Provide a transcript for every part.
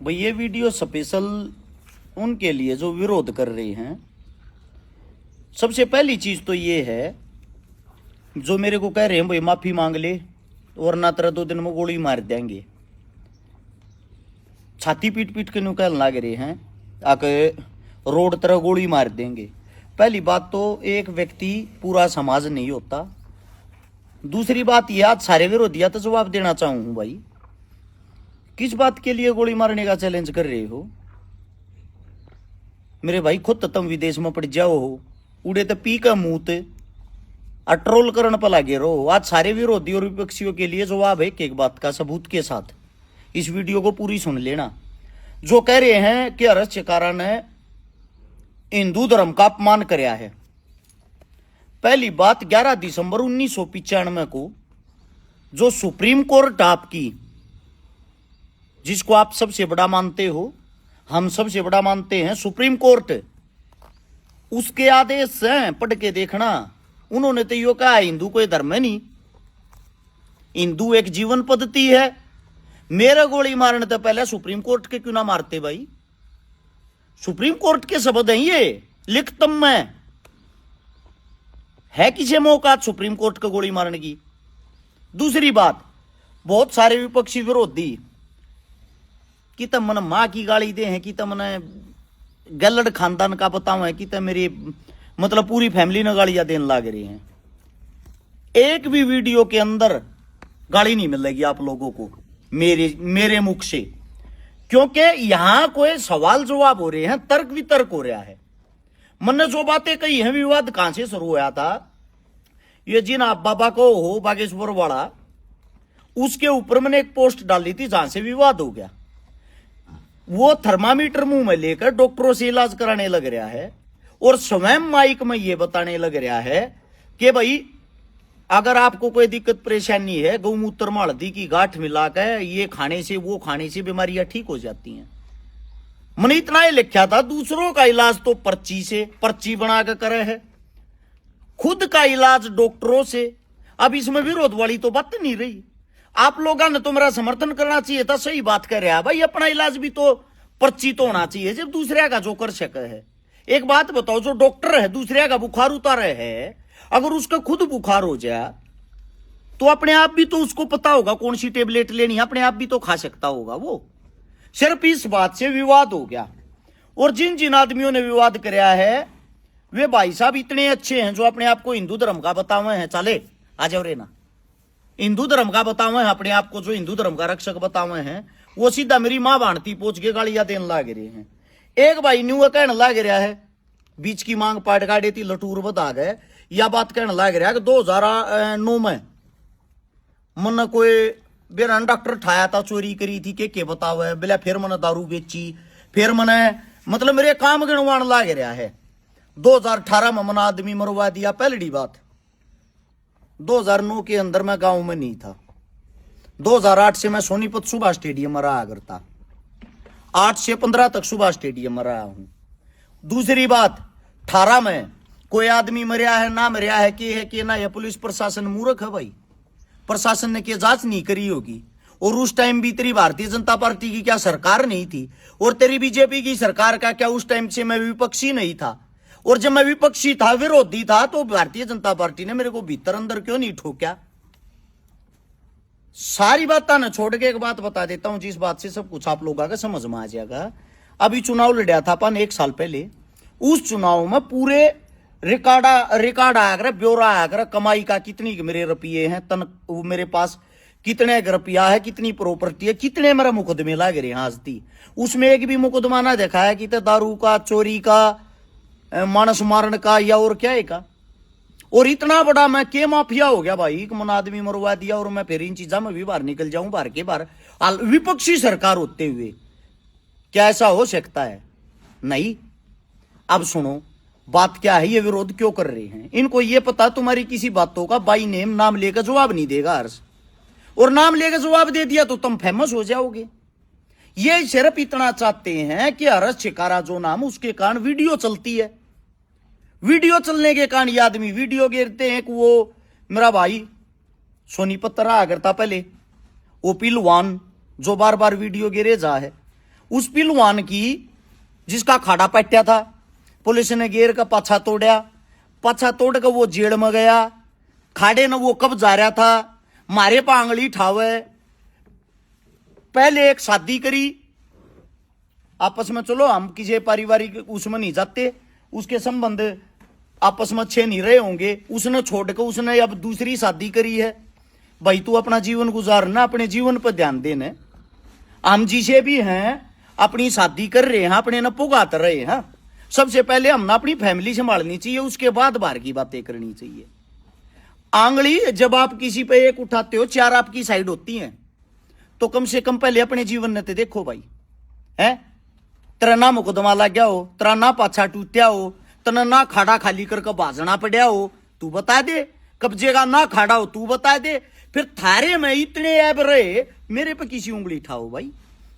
भाई ये video special उनके लिए जो विरोध कर रहे हैं। सबसे पहली चीज तो ये है, जो मेरे को कह रहे हैं भाई माफी मांग ले वरना तेरा 2 दिन में गोली मार देंगे, छाती पीट पीट के नुकल लग रहे हैं आके रोड तरह गोली मार देंगे। पहली बात तो एक व्यक्ति पूरा समाज नहीं होता। दूसरी बात यह, आज सारे विरोधिया तो जवाब देना चाहूँ भाई, किस बात के लिए गोली मारने का चैलेंज कर रहे हो मेरे भाई? खुद तो तुम विदेश में पड़ जाओ हो, उड़े तो पी का मुंह ट्रोल करने पर लगे रहो। आज सारे विरोधी और विपक्षियों के लिए जवाब है एक बात का सबूत के साथ। इस वीडियो को पूरी सुन लेना। जो कह रहे हैं कि अरस चिकारा ने हिंदू धर्म का अपमान कराया है। पहली बात, 11 दिसंबर 1995 को जो सुप्रीम कोर्ट आपकी, जिसको आप सबसे बड़ा मानते हो, हम सबसे बड़ा मानते हैं सुप्रीम कोर्ट, उसके आदेश हैं, पढ़ के देखना। उन्होंने तो यो कहा हिंदू कोई धर्म है नहीं, हिंदू एक जीवन पद्धति है। मेरे गोली मारने तो पहले सुप्रीम कोर्ट के क्यों ना मारते भाई? सुप्रीम कोर्ट के शब्द हैं ये, लिखतम में है किसे मौका सुप्रीम कोर्ट को गोली मारने की? दूसरी बात, बहुत सारे विपक्षी विरोधी कि तम मन मां की गाली दे हैं, कि तमने गलड़ खानदान का बताओ है, कि तम मेरी मतलब पूरी फैमिली ने गालियां देने लग रही हैं। एक भी वीडियो के अंदर गाली नहीं मिलेगी आप लोगों को मेरे मुख से, क्योंकि यहां कोई सवाल जवाब हो रहे हैं, तर्क वितर्क हो रहा है। मैंने जो बातें कही हैं, विवाद कहां से शुरू हुआ था? ये जिन आप बाबा को हो बागेश्वर वाला, उसके ऊपर मैंने एक पोस्ट डाली थी जहां से विवाद हो गया। वो थर्मामीटर मुंह में लेकर डॉक्टरों से इलाज कराने लग रहा है और स्वयं माइक में ये बताने लग रहा है कि भाई अगर आपको कोई दिक्कत परेशानी है, गौमूत्र में हल्दी की गांठ मिलाकर ये खाने से वो खाने से बीमारियां ठीक हो जाती हैं। मैंने इतना ही लिखा था, दूसरों का इलाज तो पर्ची बना कर करे है, खुद का इलाज डॉक्टरों से। अब इसमें विरोध वाली तो बात नहीं रही। आप लोगों ने तो मेरा समर्थन करना चाहिए था, सही बात कर रहा है भाई, अपना इलाज भी तो पर्ची तो होना चाहिए जब दूसरे का जो कर सके है। एक बात बताओ, जो डॉक्टर है दूसरे का बुखार उतारे है, अगर उसका खुद बुखार हो जाए तो अपने आप भी तो उसको पता होगा कौन सी टेबलेट लेनी है, अपने आप भी तो खा सकता होगा वो। सिर्फ इस बात से विवाद हो गया। और जिन जिन आदमियों ने विवाद कराया है वे भाई साहब इतने अच्छे हैं, जो अपने आप को हिंदू धर्म का बतावे हैं। चले आ जाओ रे ना, हिंदू धर्म का बतावे हैं अपने आप को, जो हिंदू धर्म का रक्षक बतावे हैं, वो सीधा मेरी मां भांति पहुंच के गालियां देने लग रहे हैं। एक भाई न्यू कहने लग रहा है, बीच की मांग पाट गाड़ी थी लटूर बता गए, या बात कहने लग रहा है कि 2009 में मन कोई बेरन डॉक्टर ठाया था, चोरी करी थी के बतावे बिला, फिर मैंने दारू बेची, फिर मैंने मतलब मेरे काम गिनवान लग रहा है। 2018 में मैंने आदमी मरवा दिया। पहली बात, 2009 के अंदर मैं गांव में नहीं था। 2008 से मैं सोनीपत सुबह स्टेडियम में रहा करता, 8 से 15 तक सुबह स्टेडियम में रहा हूं। दूसरी बात, 18 में कोई आदमी मरिया है ना मरिया है कि ना, यह पुलिस प्रशासन मूर्ख है भाई। प्रशासन ने क्या जांच नहीं करी होगी? और उस टाइम भी तेरी भारतीय जनता पार्टी की क्या सरकार नहीं थी? और तेरी बीजेपी की सरकार का क्या उस टाइम से मैं विपक्षी नहीं था? और जब मैं विपक्षी था, विरोधी था, तो भारतीय जनता पार्टी ने मेरे को भीतर अंदर क्यों नहीं ठोका? सारी बात ना छोड़ के एक बात बता देता हूं, जिस बात से सब कुछ आप लोगों का समझ में आ जाएगा। अभी चुनाव लड़ा था अपन 1 साल पहले, उस चुनाव में पूरे रिकॉर्ड आकर ब्यौरा आकर कमाई का, कितनी मेरे रुपये हैं तन मेरे पास, कितने रुपया है, कितनी प्रॉपर्टी है, कितने मेरा मुकदमे लग रहे हैं आज थी। उसमें एक भी मुकदमा ना देखा है कि दारू का, चोरी का, मानस मारण का या और क्या है का। और इतना बड़ा मैं के माफिया हो गया भाई, मन आदमी मरवा दिया और मैं फिर इन चीजा में भी बाहर निकल जाऊं, बाहर के बाहर विपक्षी सरकार होते हुए। क्या ऐसा हो सकता है? नहीं। अब सुनो बात क्या है, ये विरोध क्यों कर रहे हैं? इनको ये पता तुम्हारी किसी बातों का बाई नेम नाम लेकर जवाब नहीं देगा हर्ष, और नाम लेकर जवाब दे दिया तो तुम फेमस हो जाओगे। ये सिर्फ इतना चाहते हैं कि हर्ष चिकारा जो नाम, उसके कारण वीडियो चलती है, वीडियो चलने के कारण ये आदमी वीडियो गिरते हैं। वो मेरा भाई सोनीपत रहा करता पहले, वो पिलवान जो बार बार वीडियो गिरे जा है, उस पिलवान की जिसका खाड़ा पट्या था, पुलिस ने गेर का पाछा तोड़ा, पाछा तोड़ कर वो जेल में गया, खाड़े ने वो कब जा रहा था, मारे पांगली ठावे, पहले एक शादी करी आपस में, चलो हम किसी पारिवारिक उसमें नहीं जाते, उसके संबंध आपस में अच्छे नहीं रहे होंगे, उसने छोड़कर उसने अब दूसरी शादी करी है। भाई तू अपना जीवन गुजारना, अपने जीवन पर ध्यान देना। हम जिसे भी हैं अपनी शादी कर रहे हैं, अपने न पुगात रहे हैं, सबसे पहले हमने अपनी फैमिली संभालनी चाहिए, उसके बाद बाहर की बातें करनी चाहिए। आंगली जब आप किसी पे एक उठाते हो, चार आपकी साइड होती हैं, तो कम से कम पहले अपने जीवन ने तो देखो भाई। है तेरा ना मुकदमा लग गया हो, तेरा ना पाछा टूटा हो, तना ना खाड़ा खाली करके भाजना पड़ा हो, तू बता दे। कब्जे का ना खाड़ा हो तू बता दे। फिर थारे में इतने ऐब रहे, मेरे पे किसी उंगली उठाओ भाई।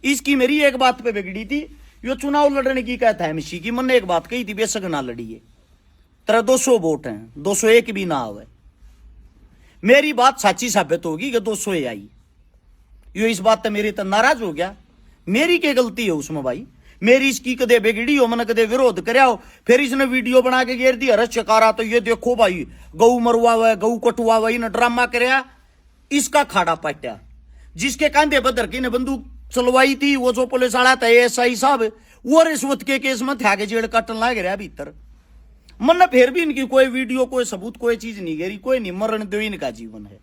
इसकी मेरी एक बात पे बिगड़ी थी, यो चुनाव लड़ने की कहता है मिशी की, मैंने एक बात कही थी, बेशक ना लड़िए, तेरा 200 वोट हैं, 201 भी ना आवे, मेरी बात सच्ची साबित होगी कि 200 आई। यो इस बात पे मेरे तो नाराज हो गया, मेरी क्या गलती है उसमें भाई? मेरी इसकी कदे बिगड़ी हो, मैंने कदे विरोध कराया हो, फिर इसने वीडियो बना के घेर दी, अरे चकारा तो ये देखो भाई, गऊ मरवा हुआ है, गऊ कटुआ हुआ, इन्हें ड्रामा कराया, इसका खाड़ा पाटा, जिसके कांधे पर धरकी ने बंदूक चलवाई थी, वो जो पुलिस वाला था एसआई साहब, वो रिश्वत के केस में थे, जेड़ काटन लग रहा भीतर। मन फिर भी इनकी कोई वीडियो, कोई सबूत, कोई चीज नहीं गिरी, कोई नहीं, मरण दो इनका जीवन है।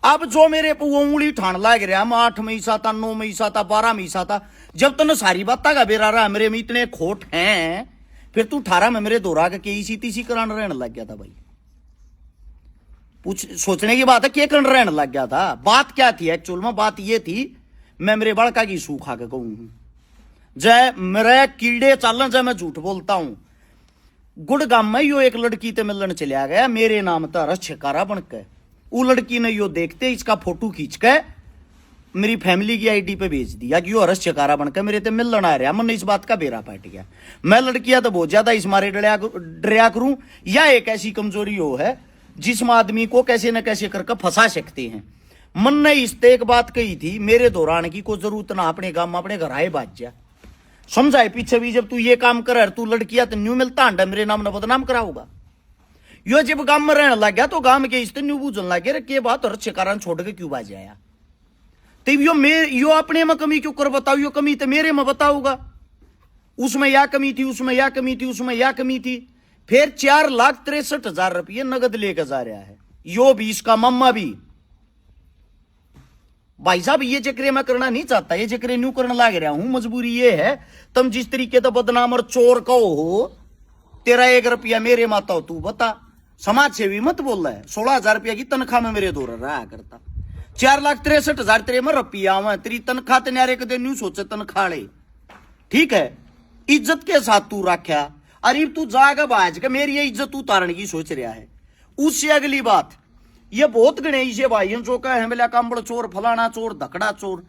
अब जो मेरे पे वो उंगली ठान लाग रहा, मैं 8 में ईसा था, 9 में ईसा था, 12 में ईसा था, जब तने सारी बात का बेरा रहा मेरे में इतने खोट हैं, फिर तू 18 में मेरे दोहरा के इसी तीसी कराने रहने लग गया था भाई। पूछ सोचने की बात है, क्या करने रहने लग गया था? बात क्या थी एक्चुअल में? बात ये थी, मैं मेरे बड़का की सूख खा के कहूं, जय मेरे कीड़े चालन, जय मैं झूठ बोलता हूं। गुड़गाम में यो एक लड़की ते मिलन चलिया गया, मेरे नाम था रस छकारा बनकर, वो लड़की ने यो देखते इसका फोटो खींच के मेरी फैमिली की आईडी पे भेज दिया कि यो हरस चकारा बनकर मेरे ते मिलन आ रहा। मन इस बात का बेरा पाट गया। मैं लड़कियां तो बहुत ज्यादा इस मारे डरिया करूं, या एक ऐसी कमजोरी हो है जिसमें आदमी को कैसे न कैसे करके फंसा सकते हैं। मन ने इस एक बात कही थी, मेरे दौरान की कोई जरूरत ना, अपने गांव में अपने घर आए बाज जा, समझाए पीछे भी, जब तू ये काम कर, तू लड़कियां तो न्यू मिलता अंडा मेरे नाम न बदनाम कराऊगा। यो जब गांव में रहने लग गया तो गांव के इस न्यू बूझन लग गया के बात और अच्छे कारण छोड़ के क्यों बाज आया। तो यो अपने में कमी क्यों कर बताओ, यो कमी तो मेरे में बताऊगा, उसमें या कमी थी, उसमें या कमी थी, उसमें या कमी थी। फिर 4,63,000 रुपये नगद लेकर जा रहा है, यो भी इसका मम्मा भी। भाई साहब ये चक्रे मैं करना नहीं चाहता, ये चक्रे न्यू करने लग रहा हूं, मजबूरी ये है। तुम जिस तरीके तो बदनाम और चोर कहो हो, तेरा 1 रुपया मेरे माता हो, तू बता, समाज सेवी मत बोल रहा है। 16,000 रुपया की तनख्वाह में मेरे दौर रहा करता, 4,63,000 तेरे में रुपया हुआ, तेरी तनख्वाह तेरे कदे न्यू सोचे तनख्वाह ले, ठीक है, इज्जत के साथ तू रखा। अरे तू जाएगा बाज के मेरी ये इज्जत उतारने की सोच रहा है। उससे अगली बात, ये बहुत गणेश है भाई जो कहे मिला कांबड़ चोर, फलाना चोर, धकड़ा चोर।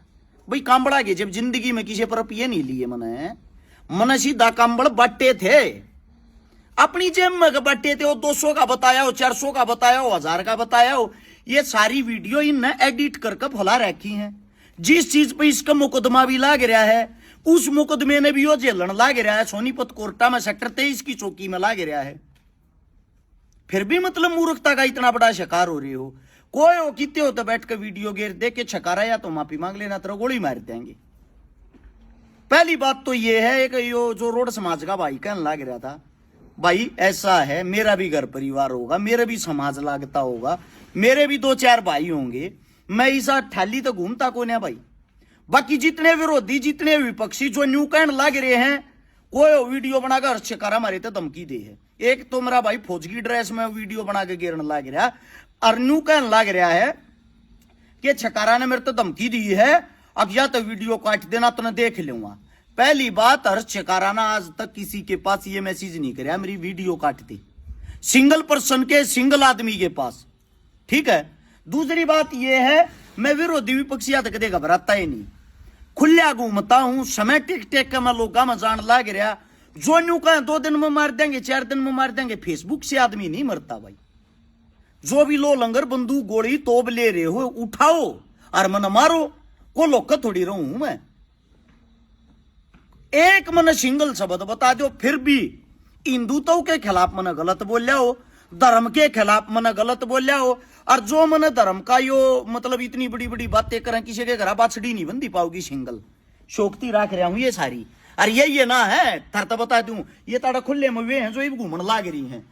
भाई कांबड़ा के जब जिंदगी में किसी पर रुपये नहीं लिए मन सीधा कांबड़ बांटे थे, अपनी जेब में बांटे थे। वो 200 का बताया हो, 400 का बताया हो, 1000 का बताया हो, ये सारी वीडियो इनने एडिट करके फैला रखी है। जिस चीज पे इसका मुकदमा भी लाग रहा है, उस मुकदमे ने भी वो झेलन लाग रहा है, सोनीपत कोर्टा में सेक्टर 23 की चौकी में लाग रहा है। फिर भी मतलब मूर्खता का इतना बड़ा शिकार हो रही हो। कोई हो कितने हो तो बैठ कर वीडियो गेर देख के छकारा, या तो माफी मांग लेना, तेरा गोली मार देंगे। पहली बात तो ये है, एक यो जो रोड समाज का भाई कहने लाग रहा था, भाई ऐसा है, मेरा भी घर परिवार होगा, मेरा भी समाज लागता होगा, मेरे भी 2-4 भाई होंगे, मैं ऐसा थाली तो घूमता कौन है भाई। बाकी जितने विरोधी, जितने विपक्षी जो न्यू कहने लग रहे हैं, कोई वीडियो बनाकर शिकारा मारे तो धमकी दे है। एक तो मेरा भाई फौज की ड्रेस में वीडियो बना के गिरने लग रहा, और न्यू कहने लग रहा है कि छकारा ने मेरे तो धमकी दी है, अब या तो वीडियो काट देना तो मैं देख लूंगा। पहली बात, हर्ष छकारा ने आज तक किसी के पास ये मैसेज नहीं कराया मेरी वीडियो काट दी, सिंगल पर्सन के, सिंगल आदमी के पास, ठीक है। दूसरी बात ये है, मैं विरोधी विपक्षी तक कदे घबराता ही नहीं, खुला घूमता हूं, समय टेक टेक के मैं लोगों में जान लग रहा। जो न्यू कहें 2 दिन में मार देंगे, 4 दिन में मार देंगे, फेसबुक से आदमी नहीं मरता भाई। जो भी लो लंगर बंदूक गोली तोब ले रहे हो, उठाओ और मन मारो, को लोग थोड़ी रहूं मैं। एक मन सिंगल शब्द बता दो फिर भी हिंदुत्व के खिलाफ मन गलत बोलिया हो, धर्म के खिलाफ मन गलत बोलिया हो, और जो मन धर्म का यो मतलब इतनी बड़ी बड़ी बातें करें, किसी के घर बाछड़ी नहीं बंदी पाओगी, सिंगल शोकती रख रहा हूं ये सारी। और ये ना है थर तो बता दूं, ये ताड़ा खुले में वे हैं जो घूमने लाग रही हैं।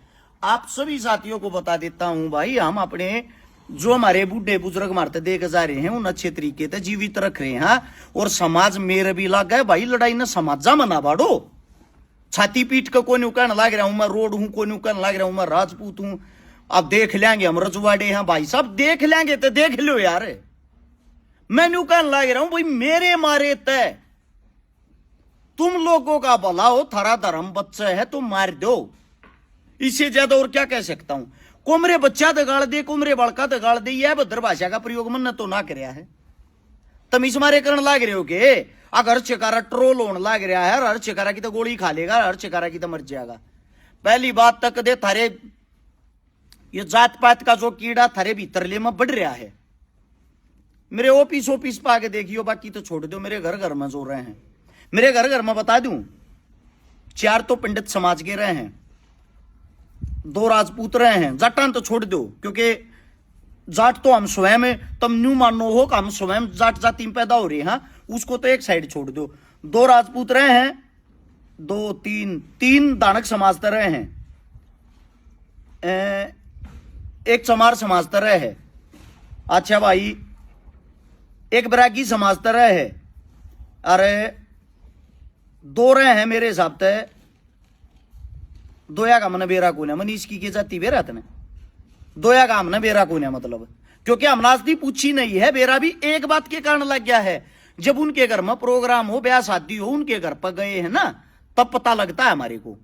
आप सभी साथियों को बता देता हूं भाई, हम अपने जो हमारे बूढ़े बुजुर्ग मारते देख जा रहे हैं उन अच्छे तरीके से जीवित रख रहे हैं। और समाज मेरे भी लग गए भाई, लड़ाई ना समाजा मना बाड़ो, छाती पीट के कोई कहने लग रहा हूं मैं रोड हूं, कोई कहने लग रहा हूं मैं राजपूत हूं। अब देख लेंगे हम रजवाड़े हैं भाई साहब, देख लेंगे तो देख लो यार। मैं न्यू कहने लग रहा हूं भाई मेरे मारे तय तुम लोगों का भला हो, थारा धर्म बच्चा है तुम मार दो, इससे ज्यादा और क्या कह सकता हूं। कुमरे बच्चा दगाड़ दे, कुमरे बड़का दगाड़ दे, यह भद्र भाषा का प्रयोग मन तो ना करया है। तमीज मारे करने लाग रहे हो के, अगर चिकारा ट्रोल होने लाग रहा है, हर चिकारा की तो गोली खा लेगा, हर चिकारा की तो मर जाएगा। पहली बात तक दे थारे ये जात पात का जो कीड़ा थारे भीतरले में बढ़ रहा है। मेरे ऑफिस पा के देखियो, बाकी तो छोड़ दो। मेरे घर में जो रहे हैं, मेरे घर में बता दूं 4 तो पंडित समाज के रहे हैं, 2 राजपूत रहे हैं। जाटान तो छोड़ दो, क्योंकि जाट तो हम स्वयं, तुम न्यू मानो हो कि हम स्वयं जाट जाति में पैदा हो रहे हैं, उसको तो एक साइड छोड़ दो। 2 राजपूत रहे हैं, 2 3 दानक समाज तरह हैं, एक चमार समाज तरह है। अच्छा भाई, एक बैरागी समाज तरह है। अरे 2 रहे हैं मेरे हिसाब से, 2 का मन बेरा कौन है, मनीष की जाति बेरा तने 2 का हमने बेरा कौन है, मतलब क्योंकि हमनाजदी पूछी नहीं है। बेरा भी एक बात के कारण लग गया है, जब उनके घर में प्रोग्राम हो, ब्याह शादी हो, उनके घर पर गए हैं ना, तब पता लगता है हमारे को।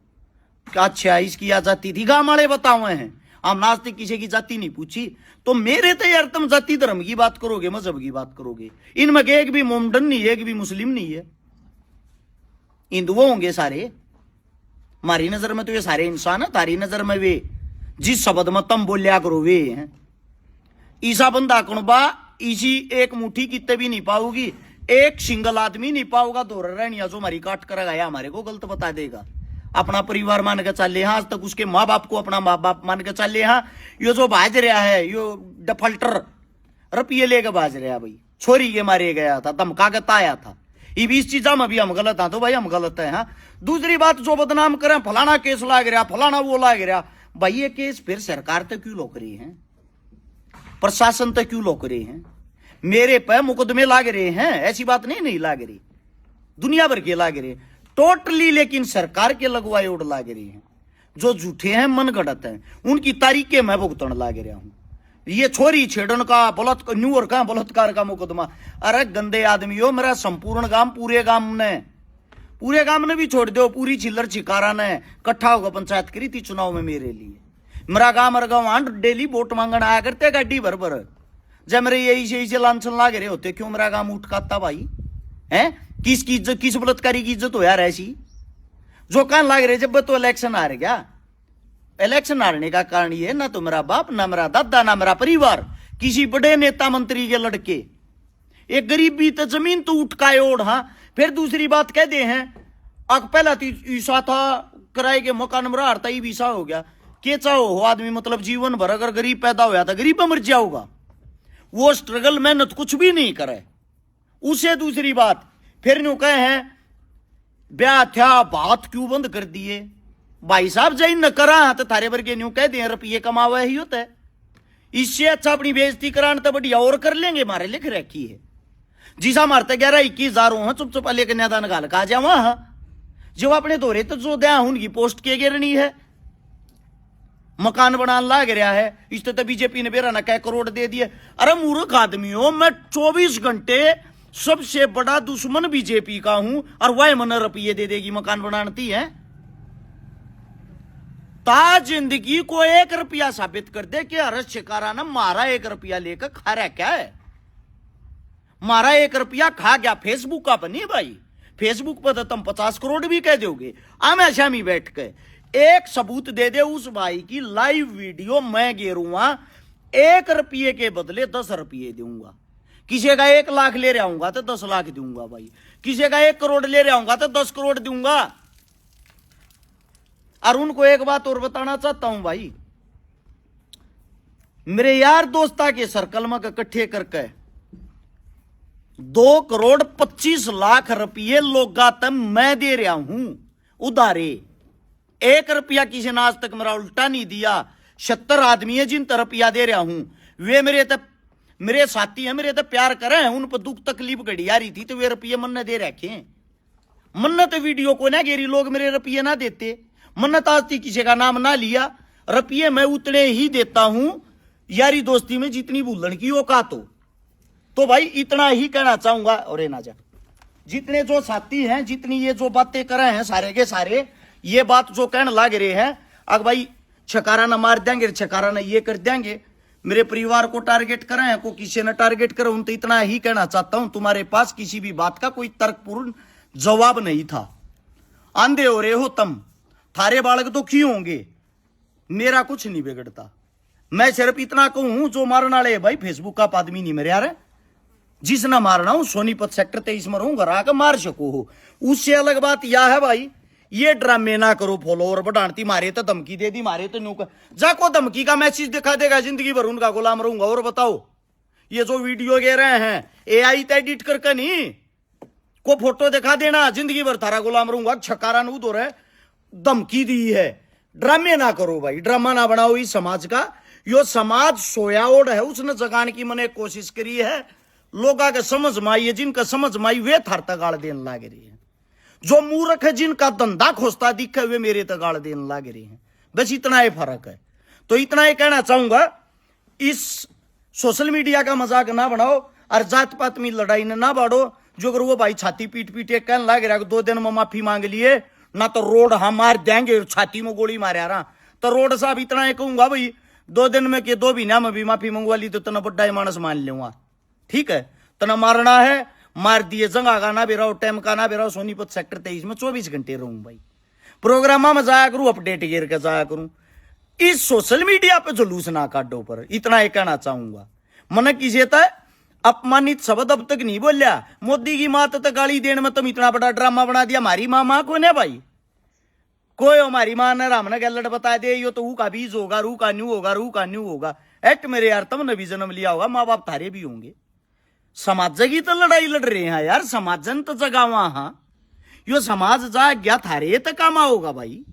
अच्छा इसकी या जाति थी, गांव वाले बताए हैं, हमनाज तक किसी की जाति नहीं पूछी। तो मेरे तो यार तुम जाति धर्म की बात करोगे, मजहब की बात करोगे, इनमें एक भी मोमडन नहीं है, एक भी मुस्लिम नहीं है, हिंदू होंगे सारे। हमारी नजर में तो ये सारे इंसान है, तारी नजर में वे जिस शब्द में तुम बोलिया करो वे हैं। ईसा बंदा कुणबा इसी एक मुट्ठी कितने भी नहीं पाओगी, एक सिंगल आदमी नहीं पाओगा। दो रहनिया जो हमारी काट कर गया हमारे को गलत बता देगा। अपना परिवार मान के चले, हाँ आज तक उसके माँ बाप को अपना माँ बाप मान के चले। हाँ यो जो बाज रहा है, यो डफल्टर रुपये लेके बाज रहा भाई, छोरी के मारे गया था, धमका के ताया था। ये 20 चीजा में भी हम गलत हैं, तो भाई हम गलत है। हाँ दूसरी बात जो बदनाम करें, फलाना केस लाग रहा, फलाना वो लाग रहा, भाई ये केस फिर सरकार तो क्यों लोक रही है, प्रशासन तो क्यों लोक रहे हैं, मेरे पे मुकदमे लाग रहे हैं। ऐसी बात नहीं लाग रही, दुनिया भर के लाग रहे टोटली, लेकिन सरकार के लगवाए उड़ लाग रही हैं। जो झूठे हैं, मन गढ़त हैं, उनकी तारीखें मैं भुगतन लाग रहा हूं। ये छोरी छेड़न का बलात्कार, न्यूयॉर्क का बलात्कार का मुकदमा, अरे गंदे आदमी हो, मेरा संपूर्ण गांव, पूरे गांव ने भी छोड़ दो, पूरी चिल्लर चिकारा ने इकट्ठा होकर पंचायत करी थी चुनाव में मेरे लिए। मेरा गांव डेली वोट मांगने आया करते गाड़ी भर भर। जब मेरे यही से लांछन लाग रहे होते, क्यों मेरा गांव उठकाता भाई है? किसकी इज्जत, किस बलात्कारी की इज्जत हो यार ऐसी? जो कहने लाग रहे जब तो इलेक्शन आ रहे, क्या इलेक्शन हारने का कारण ये ना तो मेरा बाप, ना मेरा दादा, ना मेरा परिवार, किसी बड़े नेता मंत्री के लड़के, एक गरीब भी तो जमीन तो उठकाए ओढ़। हाँ फिर दूसरी बात कह दे हैं, अब पहला तो ईसा था किराए के मकान में हारता ही वीसा हो गया, के चाहो आदमी मतलब जीवन भर अगर गरीब पैदा होया था गरीब मर जाओगा, वो स्ट्रगल मेहनत कुछ भी नहीं करे उसे। दूसरी बात फिर न्यू कहे हैं ब्याह था बात क्यों बंद कर दिए भाई साहब, जय न करा तो थारे भर के न्यू कह दिए रुपये कमावा ही होता है, इससे अच्छा अपनी बेइज्जती कराने तो बढ़िया और कर लेंगे। मारे लिख रखी है जिसा मारते 11-21 हो, चुप ले के न्यादान गाल का जावा। हाँ जो अपने दौरे तो जो दया उनकी पोस्ट के गिरनी है, मकान बनाने लाग रहा है, इस तो बीजेपी ने बेरा ना कह करोड़ दे दिए। अरे मूर्ख आदमी हो, मैं 24 घंटे सबसे बड़ा दुश्मन बीजेपी का हूं और वह मन रुपये दे देगी मकान बनाती है। ता जिंदगी को 1 रुपया साबित कर दे कि हर्ष शिकारा ने मारा 1 रुपया लेकर खा रहा क्या है, मारा 1 रुपया खा गया। फेसबुक का बनी भाई, फेसबुक पर तो तुम 50 करोड़ भी कह दोगे। हमेशा में बैठ के एक सबूत दे दे उस भाई की लाइव वीडियो, मैं गेरूंगा 1 रुपये के बदले 10 रुपये दूंगा। किसी का 1 लाख ले रहा हूंगा तो 10 लाख दूंगा भाई, किसी का 1 करोड़ ले रहा हूंगा तो 10 करोड़ दूंगा। और उनको एक बात और बताना चाहता हूं भाई, मेरे यार दोस्ता के सर्कल में इकट्ठे करके 2,25,00,000 रुपये लोगा तक मैं दे रहा हूं उधारे। 1 रुपया किसी ने आज तक मेरा उल्टा नहीं दिया। 70 आदमी है जिन रुपया दे रहा हूं, वे मेरे साथी हैं, मेरे तो प्यार करे हैं, उन पर दुख तकलीफ घड़ी आ रही थी तो वे रुपये मन ने दे रखे। मन तो वीडियो को ना गेरी लोग मेरे रुपये ना देते, मन्नत आज थी किसी का नाम ना लिया। रुपये मैं उतने ही देता हूं यारी दोस्ती में जितनी भूलन की औकात हो। तो भाई इतना ही कहना चाहूंगा। और ना जा जितने जो साथी हैं, जितनी ये जो बातें कर रहे हैं सारे के सारे, ये बात जो कहने लग रहे हैं अब भाई छकारा ना मार देंगे, छकारा ना ये कर देंगे, मेरे परिवार को टारगेट कर रहे हैं, को किसी ने टारगेट करो। तो इतना ही कहना चाहता हूं, तुम्हारे पास किसी भी बात का कोई तर्कपूर्ण जवाब नहीं था। आंधे हो रहे हो तुम, थारे बालक तो क्यों होंगे, मेरा कुछ नहीं बिगड़ता। मैं सिर्फ इतना कहूं, जो मारने वाले भाई फेसबुक का आदमी नहीं मेरे यार, जिसने मारना हूं सोनीपत सेक्टर 23 में रहूं, घर आकर मार सको हो। उससे अलग बात यह है भाई, ये ड्रामे ना करो, फॉलोअर बढ़ाती, मारे तो धमकी दे दी, मारे तो न्यू जाको धमकी का मैसेज दिखा देगा, जिंदगी भर उनका गुलाम रहूंगा। और बताओ, ये जो वीडियो गे रहे हैं AI तो एडिट करके नहीं, को फोटो दिखा देना, जिंदगी भर थारा गुलाम रहूंगा। छकारा नू दो रहे, धमकी दी है। ड्रामे ना करो भाई, ड्रामा ना बनाओ इस समाज का। यो समाज सोया ओढ़ है, उसने जगाने की मैंने कोशिश करी है। लोगा के समझ में आई है, जिनका समझ में आई वे थार तगाड़ देने लाग रही है। जो मूर्ख है, जिनका धंधा खोजता दिखे, वे मेरे तगाड़ देने लाग रही है। बस इतना ही फर्क है। तो इतना ही कहना चाहूंगा, इस सोशल मीडिया का मजाक ना बनाओ और जात पात में लड़ाई ना बाढ़ो। जो अगर वो भाई छाती पीट पीट के कहने लग रहा 2 दिन में माफी मांग लिए ना तो रोड हम मार देंगे, छाती में गोली मारे रहा। तो रोड साहब इतना ही कहूंगा भाई, 2 दिन में के 2 महीना में भी माफी मंगवा ली तो तना बड्डा मानस मान लूंगा। ठीक है, तना मारना है मार दिए, जंगा का ना भी रहो, टाइम का ना भी रहो। सोनीपत सेक्टर 23 में 24 घंटे रहूं भाई, प्रोग्राम में जाया करूं, अपडेट गिर के जाया करूं। इस सोशल मीडिया पे जुलूस ना काटो पर, इतना ही कहना चाहूंगा। मन किसी था अपमानित शब्द अब तक नहीं बोलिया। मोदी की माँ तो गाली देने में तुम इतना बड़ा ड्रामा बना दिया। हमारी माँ कौन है भाई, कोई हमारी माँ ने राम ने गलत बता दे, यो तो ऊ का बीज होगा, रू का न्यू होगा, रू का न्यू होगा। एट मेरे यार, तुमने भी जन्म लिया होगा, माँ बाप थारे भी होंगे। समाज की तो लड़ाई लड़ रहे हैं यार, समाजन तो जगावा। हाँ, यो समाज जा गया थारे तो कामा होगा भाई।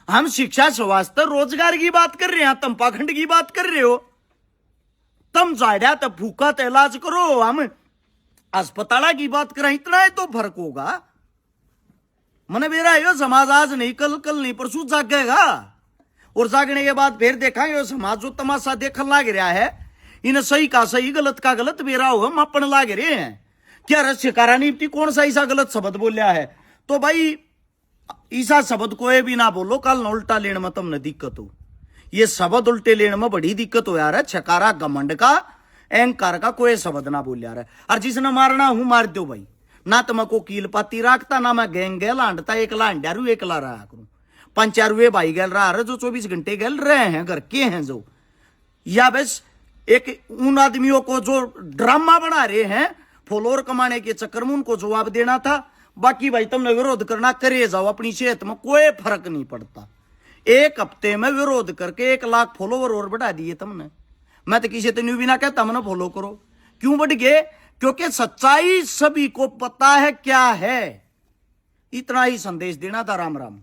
हम शिक्षा, स्वास्थ्य, रोजगार की बात कर रहे हैं, तुम पाखंड की बात कर रहे हो। तुम जाड्या तो भूखा तो इलाज करो, हम अस्पताल की बात करें, इतना ही तो फर्क होगा। मैंने मेरा यो समाज आज नहीं, कल नहीं, परसों जागेगा। और जागने के बाद फिर देखा यो समाज जो तमाशा देखने लग रहा है, इन सही का सही, गलत का गलत बेरा हो मापन लाग रहे हैं। क्या रस्यकारा निपटी कौन सा ऐसा गलत शब्द बोलिया है, तो भाई ऐसा शब्द कोई भी ना बोलो, कल न उल्टा लेने में तुमने दिक्कत हो। ये शब्द उल्टे लेने में बड़ी दिक्कत हो यार। छकारा घमंड का, अहंकार का कोई शब्द ना बोल यार। और जिसने मारना हूं मार दो भाई, ना तो मैं को कील पाती रखता, ना मैं गैंग गैल लांडता, एक लांडारू एक ला रहा करूं। 5-4 वे भाई गैल रहा जो 24 घंटे गैल रहे हैं, घर के हैं जो, या बस एक उन आदमियों को जो ड्रामा बना रहे हैं फॉलोअर कमाने के चक्कर में, उनको जवाब देना था। बाकी भाई तुमने विरोध करना करे जाओ, अपनी सेहत में कोई फर्क नहीं पड़ता। 1 हफ्ते में विरोध करके 1 लाख फॉलोवर और बढ़ा दिए तुमने। मैं तो किसी तो न्यू भी ना कहता, मैंने फॉलो करो। क्यों बढ़ गए? क्योंकि सच्चाई सभी को पता है क्या है। इतना ही संदेश देना था। राम राम।